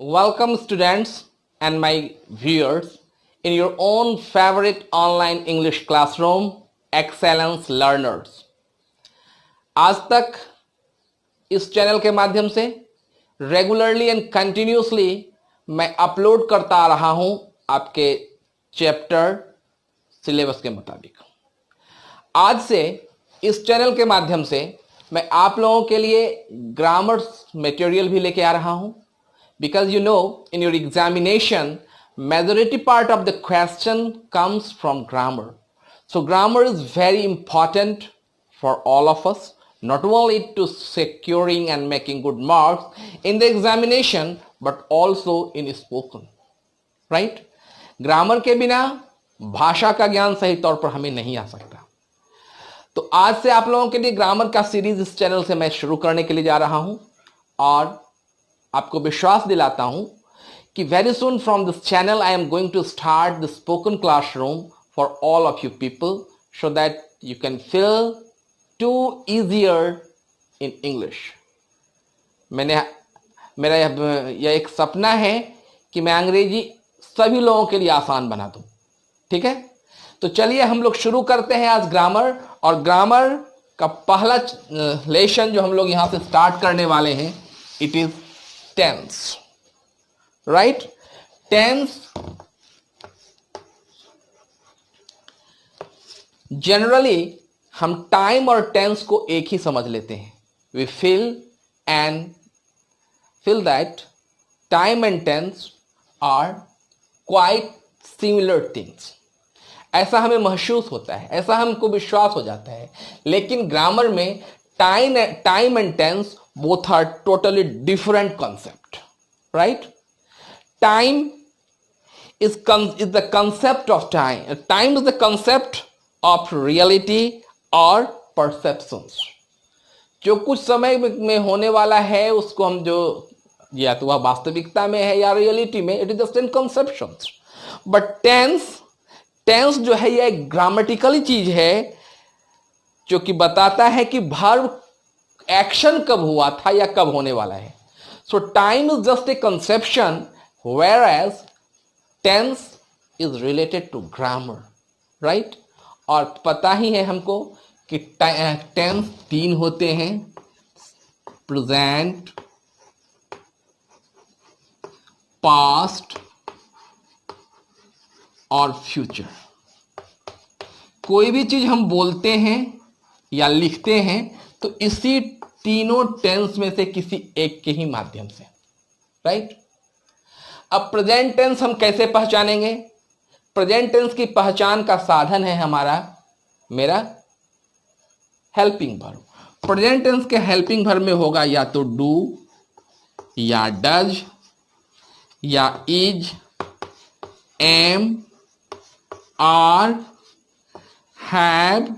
Welcome, students and my viewers, in your own favorite online English classroom, Excellence Learners. आज तक इस channel के माध्यम से रेगुलरली एंड कंटिन्यूसली मैं अपलोड करता आ रहा हूं आपके चैप्टर सिलेबस के मुताबिक। आज से इस चैनल के माध्यम से मैं आप लोगों के लिए ग्रामर मटेरियल भी लेके आ रहा हूं, because you know in your examination majority part of the question comes from grammar. So grammar is very important for all of us, not only to securing and making good marks in the examination but also in spoken, right? Grammar के बिना भाषा का ज्ञान सही तौर पर हमें नहीं आ सकता। तो आज से आप लोगों के लिए ग्रामर का सीरीज इस चैनल से मैं शुरू करने के लिए जा रहा हूं और आपको विश्वास दिलाता हूं कि very soon from this channel I am going to start the spoken classroom for all of you people so that you can feel to easier in English. मेरा यह एक सपना है कि मैं अंग्रेजी सभी लोगों के लिए आसान बना दूं। ठीक है, तो चलिए हम लोग शुरू करते हैं आज ग्रामर। और ग्रामर का पहला लेसन जो हम लोग यहां से स्टार्ट करने वाले हैं, it is tense, right? Tense generally हम टाइम और टेंस को एक ही समझ लेते हैं। We feel that time and tense are quite similar things. ऐसा हमें महसूस होता है, ऐसा हमको विश्वास हो जाता है। लेकिन ग्रामर में time and tense both are totally different concept, right? Time is the concept of time. Time is the concept of reality or perceptions. जो कुछ समय में होने वाला है उसको हम जो या तो वह वास्तविकता में है या रियलिटी में, it is just in conceptions. But tense जो है यह एक ग्रामेटिकली चीज है जो कि बताता है कि वर्ब एक्शन कब हुआ था या कब होने वाला है। So time is just a conception whereas tense is related to grammar, right? और पता ही है हमको कि टेंस तीन होते हैं, प्रेजेंट, पास्ट और फ्यूचर। कोई भी चीज हम बोलते हैं या लिखते हैं तो इसी तीनों टेंस में से किसी एक के ही माध्यम से, राइट? अब प्रेजेंट टेंस हम कैसे पहचानेंगे? प्रेजेंट टेंस की पहचान का साधन है मेरा हेल्पिंग वर्ब। प्रेजेंट टेंस के हेल्पिंग वर्ब में होगा या तो डू या डज या is, am, are, have,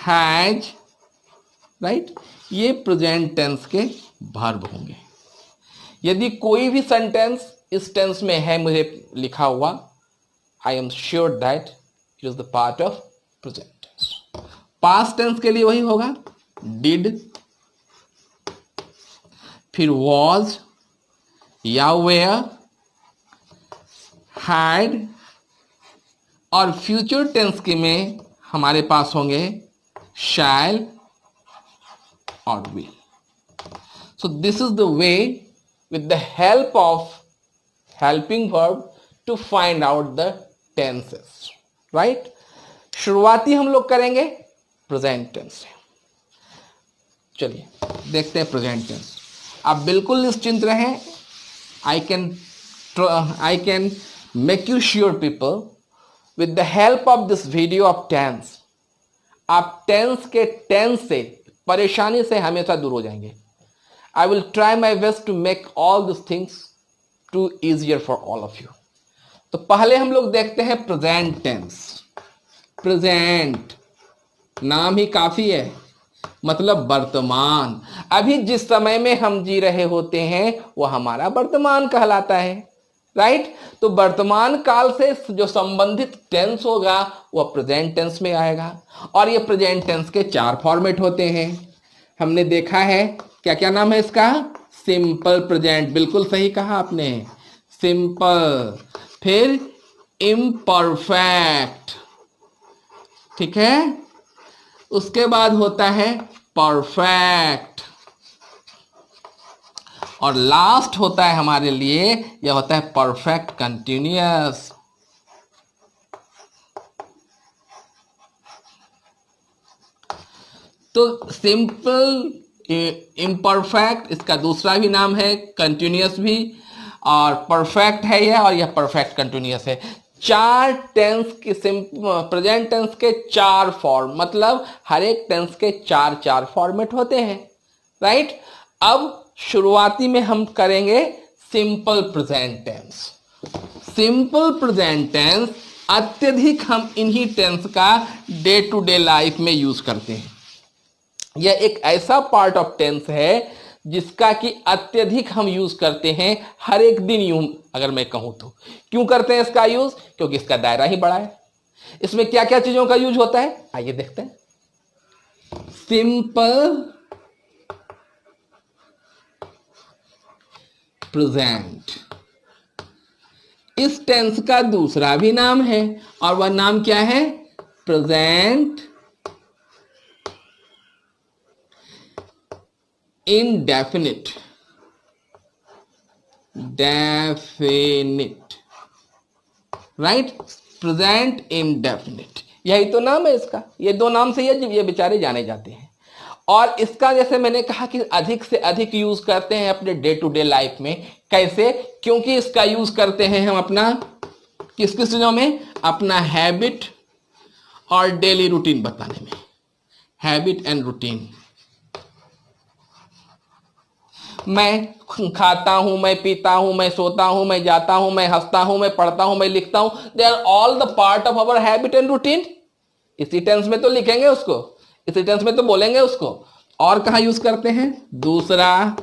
has, right? ये प्रेजेंट टेंस के वर्ब होंगे। यदि कोई भी सेंटेंस इस टेंस में है मुझे लिखा हुआ, I am sure that it is the part of present tense. Past tense के लिए वही होगा, डिड, फिर वॉज या वेयर, हैड, और फ्यूचर टेंस के में हमारे पास होंगे शैल और will. So this is the way with the help of helping verb to find out the tenses, right? शुरुआती हम लोग करेंगे प्रेजेंट टेंस से। चलिए देखते हैं प्रेजेंट टेंस। आप बिल्कुल निश्चिंत रहें। I can make you sure people with the help of this video of tense, आप टेंस से परेशानी से हमेशा दूर हो जाएंगे। I will try my best to make all this things to easier for all of you. तो पहले हम लोग देखते हैं प्रेजेंट टेंस। प्रेजेंट नाम ही काफी है, मतलब वर्तमान। अभी जिस समय में हम जी रहे होते हैं वह हमारा वर्तमान कहलाता है, राइट? तो वर्तमान काल से जो संबंधित टेंस होगा वह प्रेजेंट टेंस में आएगा। और ये प्रेजेंट टेंस के चार फॉर्मेट होते हैं। हमने देखा है क्या क्या नाम है इसका? सिंपल प्रेजेंट, बिल्कुल सही कहा आपने, सिंपल। फिर इम्परफेक्ट, ठीक है। उसके बाद होता है परफेक्ट, और लास्ट होता है हमारे लिए, यह होता है परफेक्ट कंटिन्यूअस। तो सिंपल, इम्परफेक्ट, इसका दूसरा भी नाम है कंटिन्यूअस भी, और परफेक्ट है यह, और यह परफेक्ट कंटिन्यूअस है। चार टेंस के प्रेजेंट टेंस के चार फॉर्म, मतलब हर एक टेंस के चार चार फॉर्मेट होते हैं, राइट। अब शुरुआती में हम करेंगे simple present tense. Simple present tense अत्यधिक हम इन्हीं टेंस का डे टू डे लाइफ में यूज करते हैं। यह एक ऐसा पार्ट ऑफ टेंस है जिसका कि अत्यधिक हम यूज करते हैं हर एक दिन, यूं अगर मैं कहूं तो। क्यों करते हैं इसका यूज? क्योंकि इसका दायरा ही बड़ा है। इसमें क्या क्या चीजों का यूज होता है, आइए देखते हैं। सिंपल प्रेजेंट इस टेंस का दूसरा भी नाम है, और वह नाम क्या है? Present indefinite, definite, right, present indefinite, यही तो नाम है इसका। ये दो नाम से ये बेचारे जाने जाते हैं। और इसका जैसे मैंने कहा कि अधिक से अधिक यूज करते हैं अपने डे टू डे लाइफ में। कैसे? क्योंकि इसका यूज करते हैं हम अपना किस किस चीजों में? अपना हैबिट और डेली रूटीन बताने में। हैबिट एंड रूटीन, मैं खाता हूं, मैं पीता हूं, मैं सोता हूं, मैं जाता हूं, मैं हंसता हूं, मैं पढ़ता हूं, मैं लिखता हूं, they are all the part of our habit and routine. इसी टेंस में तो लिखेंगे उसको, इसी टेंस में तो बोलेंगे उसको। और कहां यूज करते हैं? दूसरा,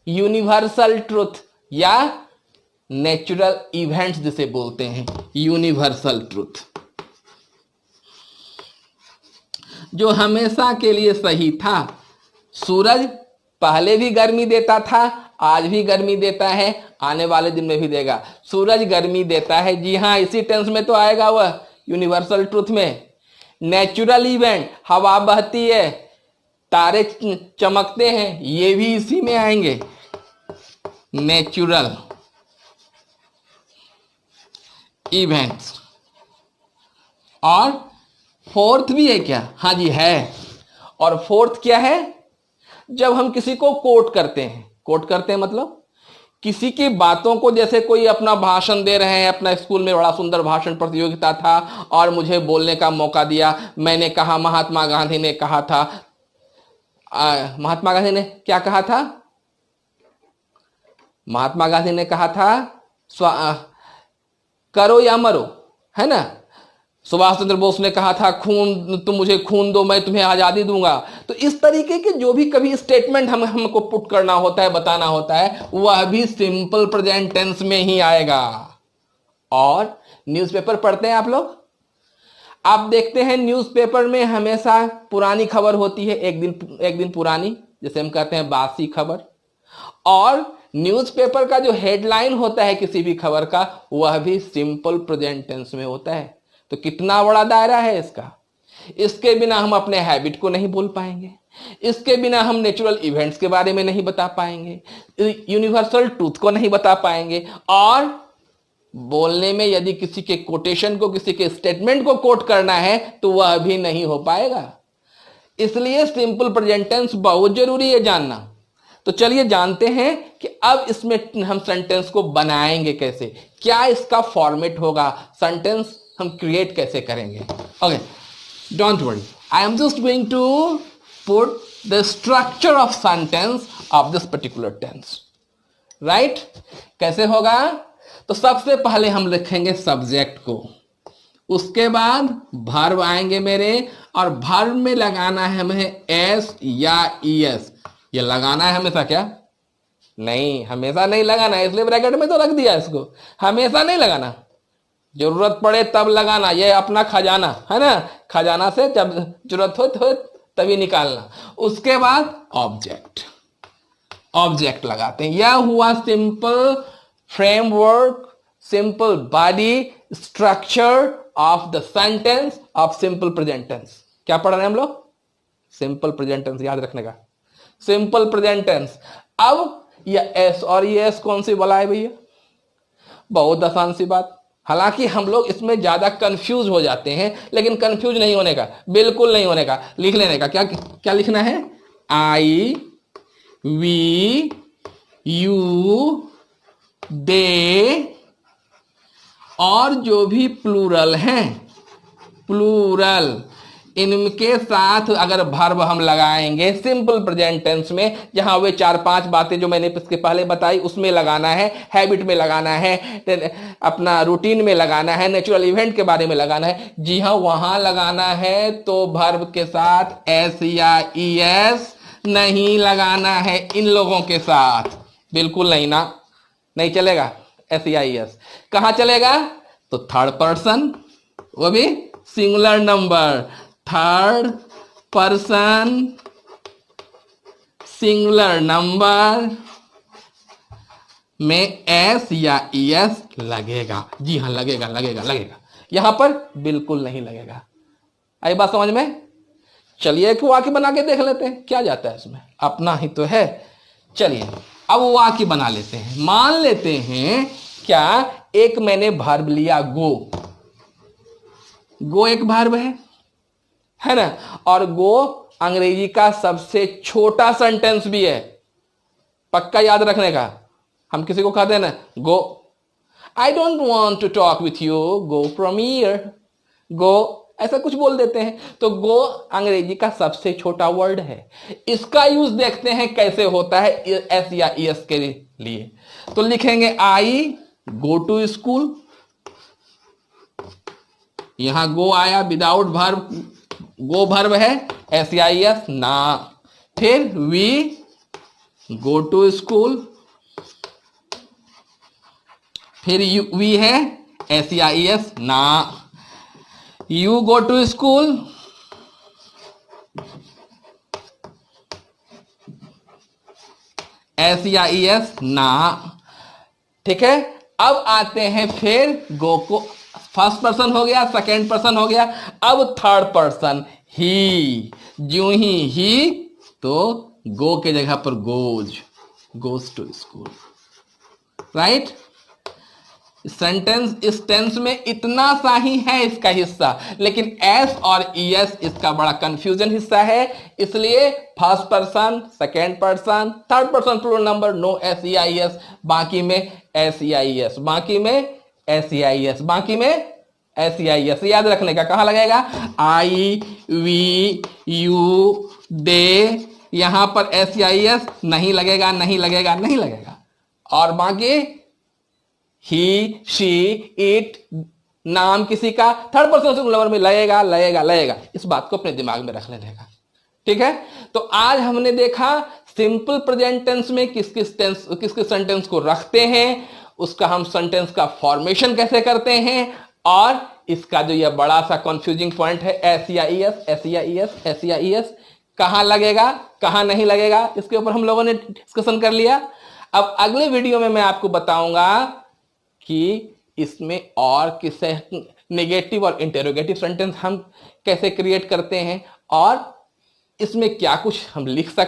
यूनिवर्सल ट्रुथ या नेचुरल इवेंट्स जिसे बोलते हैं, यूनिवर्सल ट्रुथ, जो हमेशा के लिए सही था। सूरज पहले भी गर्मी देता था, आज भी गर्मी देता है, आने वाले दिन में भी देगा। सूरज गर्मी देता है, जी हां, इसी टेंस में तो आएगा वह, यूनिवर्सल ट्रुथ में। नेचुरल इवेंट, हवा बहती है, तारे चमकते हैं, ये भी इसी में आएंगे, नेचुरल इवेंट्स। और फोर्थ भी है क्या? हाँ जी है। और फोर्थ क्या है? जब हम किसी को कोट करते हैं, कोट करते हैं मतलब किसी की बातों को, जैसे कोई अपना भाषण दे रहे हैं, अपना स्कूल में बड़ा सुंदर भाषण प्रतियोगिता था और मुझे बोलने का मौका दिया, मैंने कहा महात्मा गांधी ने कहा था, महात्मा गांधी ने क्या कहा था? महात्मा गांधी ने कहा था करो या मरो, है ना। सुभाष चंद्र बोस ने कहा था खून, तुम मुझे खून दो, मैं तुम्हें आजादी दूंगा। तो इस तरीके के जो भी कभी स्टेटमेंट हमको पुट करना होता है, बताना होता है, वह भी सिंपल प्रेजेंट टेंस में ही आएगा। और न्यूज़पेपर पढ़ते हैं आप लोग? आप देखते हैं न्यूज़पेपर में हमेशा पुरानी खबर होती है, एक दिन पुरानी, जैसे हम कहते हैं बासी खबर। और न्यूज़पेपर का जो हेडलाइन होता है किसी भी खबर का, वह भी सिंपल प्रेजेंट टेंस में होता है। तो कितना बड़ा दायरा है इसका। इसके बिना हम अपने हैबिट को नहीं बोल पाएंगे, इसके बिना हम नेचुरल इवेंट्स के बारे में नहीं बता पाएंगे, यूनिवर्सल ट्रूथ को नहीं बता पाएंगे, और बोलने में यदि किसी के कोटेशन को, किसी के स्टेटमेंट को कोट करना है तो वह भी नहीं हो पाएगा। इसलिए सिंपल प्रेजेंट टेंस बहुत जरूरी है जानना। तो चलिए जानते हैं कि अब इसमें हम सेंटेंस को बनाएंगे कैसे, क्या इसका फॉर्मेट होगा, सेंटेंस हम क्रिएट कैसे करेंगे। Okay, don't worry, I am just going to put the structure of sentence of this particular tense, right. कैसे होगा? तो सबसे पहले हम लिखेंगे सब्जेक्ट को, उसके बाद वर्ब आएंगे मेरे, और वर्ब में लगाना है हमें एस या ईएस। ये लगाना है हमेशा क्या? नहीं, हमेशा नहीं लगाना है, इसलिए ब्रैकेट में तो रख दिया इसको। हमेशा नहीं लगाना, जरूरत पड़े तब लगाना, ये अपना खजाना है ना, खजाना से जब जरूरत हो तो तभी निकालना। उसके बाद ऑब्जेक्ट, ऑब्जेक्ट लगाते हैं। यह हुआ simple framework, simple body structure of the sentence of simple present tense. क्या पढ़ रहे हैं हम लोग? सिंपल प्रेजेंट टेंस, याद रखने का, सिंपल प्रेजेंट टेंस। अब यह एस और ये एस कौन सी बला है भैया? बहुत आसान सी बात। हालांकि हम लोग इसमें ज्यादा कंफ्यूज हो जाते हैं, लेकिन कंफ्यूज नहीं होने का, बिल्कुल नहीं होने का, लिख लेने का। क्या क्या लिखना है? आई वी यू दे, और जो भी प्लूरल हैं, प्लूरल, इनके साथ अगर वर्ब हम लगाएंगे सिंपल प्रेजेंट टेंस में, जहां वे 4-5 बातें जो मैंने इसके पहले बताई उसमें लगाना है, हैबिट में लगाना है, अपना रूटीन में लगाना है, नेचुरल इवेंट के बारे में लगाना है, जी हां वहां लगाना है, तो वर्ब के साथ एस या ईएस नहीं लगाना है। इन लोगों के साथ बिल्कुल नहीं ना, नहीं चलेगा एस या ईएस। कहां चलेगा? तो थर्ड पर्सन, वो भी singular number, third person singular number में एस या ईएस लगेगा। जी हां लगेगा लगेगा लगेगा, यहां पर बिल्कुल नहीं लगेगा। आई बात समझ में? चलिए एक वाक्य बना के देख लेते हैं, क्या जाता है इसमें, अपना ही तो है। चलिए अब वाक्य बना लेते हैं। मान लेते हैं क्या, एक मैंने वर्ब लिया गो, गो एक वर्ब है ना, और गो अंग्रेजी का सबसे छोटा सेंटेंस भी है, पक्का याद रखने का। हम किसी को कहते हैं ना go, I don't want to talk with you, go from here, go, ऐसा कुछ बोल देते हैं। तो गो अंग्रेजी का सबसे छोटा वर्ड है। इसका यूज देखते हैं कैसे होता है एस या ईएस के लिए। तो लिखेंगे आई गो टू स्कूल, यहां गो आया विदाउट वर्ब, गो वर्ब है, एस या ईएस ना। फिर वी गो टू स्कूल, फिर यू वी है, एस या ईएस ना। You go to school, S या ईएस ना। ठीक है, अब आते हैं फिर गो को, फर्स्ट पर्सन हो गया, सेकेंड पर्सन हो गया, अब थर्ड पर्सन ही, जो ही तो गो के जगह पर goes to school, right. Sentence इस टेंस में इतना सा ही है इसका हिस्सा, लेकिन एस और ईएस इसका बड़ा कंफ्यूजन हिस्सा है। इसलिए first person, second person, third person plural number, no S या ईएस, बाकी में एस या ईएस, बाकी में एस या ईएस, बाकी में एस या ईएस। याद रखने का, कहां लगेगा? आई वी यू दे, यहां पर एस या ईएस नहीं लगेगा, नहीं लगेगा, नहीं लगेगा। और बाकी ही, शी, इट, नाम किसी का थर्ड पर्सन सिंगुलर में लगेगा लगेगा लगेगा। इस बात को अपने दिमाग में रख लेने का, ठीक है। तो आज हमने देखा सिंपल प्रेजेंट टेंस में किस किस सेंटेंस को रखते हैं, उसका हम सेंटेंस का फॉर्मेशन कैसे करते हैं, और इसका जो यह बड़ा सा कंफ्यूजिंग पॉइंट है एस या ईएस, एस या ईएस, एस या ईएस, कहां लगेगा कहां नहीं लगेगा, इसके ऊपर हम लोगों ने डिस्कशन कर लिया। अब अगले वीडियो में मैं आपको बताऊंगा कि इसमें और किसे नेगेटिव और इंटेरोगेटिव सेंटेंस हम कैसे क्रिएट करते हैं, और इसमें क्या कुछ हम लिख सकते हैं।